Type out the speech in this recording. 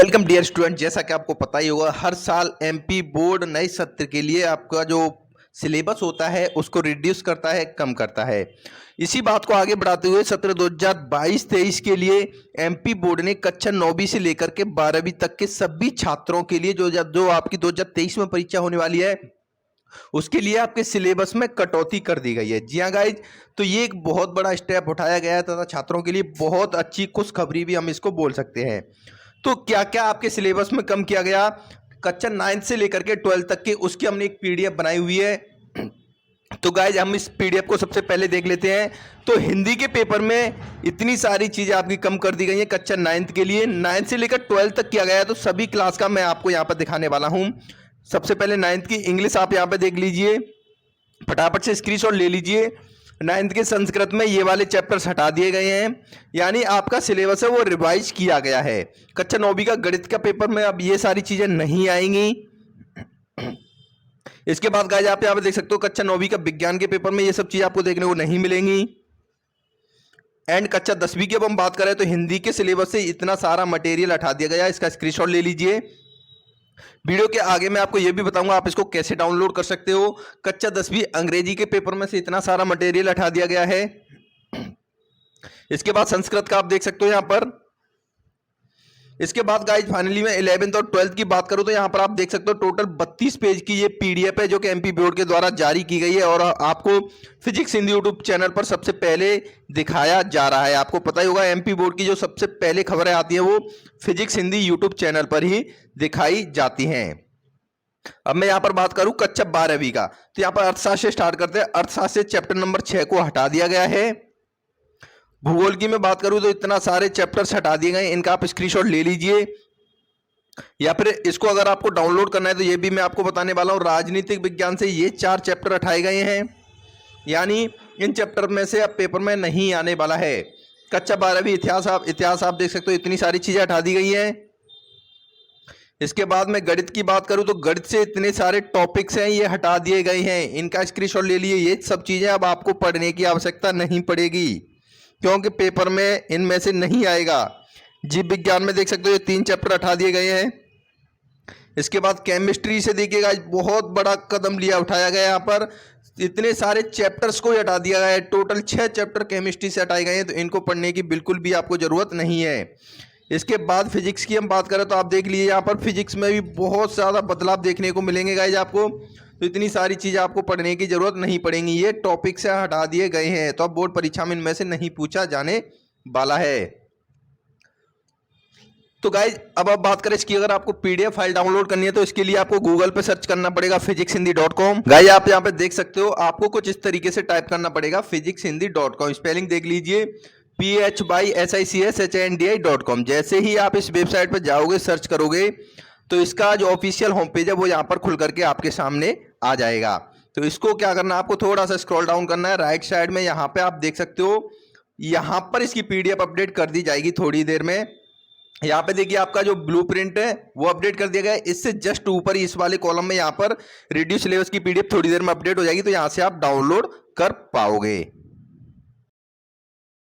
Welcome dear student. जैसा कि आपको पता ही होगा, हर साल एमपी बोर्ड नए सत्र के लिए आपका जो सिलेबस होता है उसको रिड्यूस करता है, कम करता है। इसी बात को आगे बढ़ाते हुए सत्र 2022-23 के लिए एमपी बोर्ड ने कक्षा 9वीं से लेकर के 12वीं तक के सभी छात्रों के लिए जो आपकी 2023 में परीक्षा होने वाली है उसके लिए आपके सिलेबस में कटौती कर दी गई है। जी हाँ गाइज, तो ये एक बहुत बड़ा स्टेप उठाया गया है तथा छात्रों के लिए बहुत अच्छी खुशखबरी भी हम इसको बोल सकते हैं। तो क्या क्या आपके सिलेबस में कम किया गया, कक्षा 9 से लेकर के 12 तक के, उसकी हमने एक पीडीएफ बनाई हुई है। तो गाइज हम इस पीडीएफ को सबसे पहले देख लेते हैं। तो हिंदी के पेपर में इतनी सारी चीजें आपकी कम कर दी गई हैं। कक्षा 9 के लिए 9 से लेकर 12 तक किया गया है, तो सभी क्लास का मैं आपको यहाँ पर दिखाने वाला हूँ। सबसे पहले 9th की इंग्लिश आप यहाँ पे देख लीजिए, फटाफट से स्क्रीनशॉट ले लीजिए। 9th के संस्कृत में ये वाले चैप्टर्स हटा दिए गए हैं, यानी आपका सिलेबस है वो रिवाइज किया गया है। कक्षा 9वीं का गणित का पेपर में अब ये सारी चीजें नहीं आएंगी। इसके बाद गाइस आप यहाँ पे देख सकते हो, कक्षा 9वीं का विज्ञान के पेपर में ये सब चीजें आपको देखने को नहीं मिलेंगी। एंड कक्षा 10वीं की अब हम बात करें तो हिंदी के सिलेबस से इतना सारा मटेरियल हटा दिया गया है, इसका स्क्रीनशॉट ले लीजिए। वीडियो के आगे मैं आपको यह भी बताऊंगा आप इसको कैसे डाउनलोड कर सकते हो। कक्षा 10वीं अंग्रेजी के पेपर में से इतना सारा मटेरियल हटा दिया गया है। इसके बाद संस्कृत का आप देख सकते हो यहां पर। इसके बाद गाइज फाइनली मैं 11th और 12th की बात करूं तो यहां पर आप देख सकते हो टोटल 32 पेज की ये पीडीएफ है जो कि एमपी बोर्ड के द्वारा जारी की गई है और आपको फिजिक्स हिंदी यूट्यूब चैनल पर सबसे पहले दिखाया जा रहा है। आपको पता ही होगा एमपी बोर्ड की जो सबसे पहले खबरें आती हैं वो फिजिक्स हिंदी यूट्यूब चैनल पर ही दिखाई जाती हैं। अब मैं यहां पर बात करूं कक्षा 12वीं का, तो यहां पर अर्थशास्त्र से स्टार्ट करते हैं। अर्थशास्त्र से चैप्टर नंबर 6 को हटा दिया गया है। भूगोल की मैं बात करूं तो इतना सारे चैप्टर्स हटा दिए गए, इनका आप स्क्रीनशॉट ले लीजिए या फिर इसको अगर आपको डाउनलोड करना है तो ये भी मैं आपको बताने वाला हूं। राजनीतिक विज्ञान से ये 4 चैप्टर हटाए गए हैं, यानी इन चैप्टर में से अब पेपर में नहीं आने वाला है। कक्षा 12वीं इतिहास आप देख सकते हो, इतनी सारी चीजें हटा दी गई हैं। इसके बाद मैं गणित की बात करूं तो गणित से इतने सारे टॉपिक्स हैं ये हटा दिए गए हैं, इनका स्क्रीनशॉट ले लिए। ये सब चीजें अब आपको पढ़ने की आवश्यकता नहीं पड़ेगी क्योंकि पेपर में इनमें से नहीं आएगा। जीव विज्ञान में देख सकते हो ये 3 चैप्टर हटा दिए गए हैं। इसके बाद केमिस्ट्री से देखिएगा बहुत बड़ा कदम उठाया गया, यहाँ पर इतने सारे चैप्टर्स को हटा दिया गया है। टोटल 6 चैप्टर केमिस्ट्री से हटाए गए हैं, तो इनको पढ़ने की बिल्कुल भी आपको जरूरत नहीं है। इसके बाद फिजिक्स की हम बात करें तो आप देख लीजिए यहाँ पर फिजिक्स में भी बहुत ज़्यादा बदलाव देखने को मिलेंगे गाइज आपको, तो इतनी सारी चीज़ें आपको पढ़ने की जरूरत नहीं पड़ेंगी। ये टॉपिक से हटा दिए गए हैं, तो अब बोर्ड परीक्षा में इनमें से नहीं पूछा जाने वाला है। तो गाइज अब आप बात करें इसकी, अगर आपको पीडीएफ फाइल डाउनलोड करनी है तो इसके लिए आपको गूगल पे सर्च करना पड़ेगा physicshindy.com। गाइज आप यहाँ पे देख सकते हो, आपको कुछ इस तरीके से टाइप करना पड़ेगा physicshindy.com। स्पेलिंग देख लीजिए PHYSICSHINDI.com। जैसे ही आप इस वेबसाइट पर जाओगे, सर्च करोगे तो इसका जो ऑफिशियल होम पेज है वो यहाँ पर खुल करके आपके सामने आ जाएगा। तो इसको क्या करना है, आपको थोड़ा सा स्क्रॉल डाउन करना है। राइट साइड में यहाँ पे आप देख सकते हो, यहाँ पर इसकी पीडीएफ अपडेट कर दी जाएगी थोड़ी देर में। यहाँ पे देखिए आपका जो ब्लूप्रिंट है वो अपडेट कर दिया गया है। इससे जस्ट ऊपर इस वाले कॉलम में यहाँ पर रिड्यूस सिलेबस की पीडीएफ थोड़ी देर में अपडेट हो जाएगी, तो यहाँ से आप डाउनलोड कर पाओगे।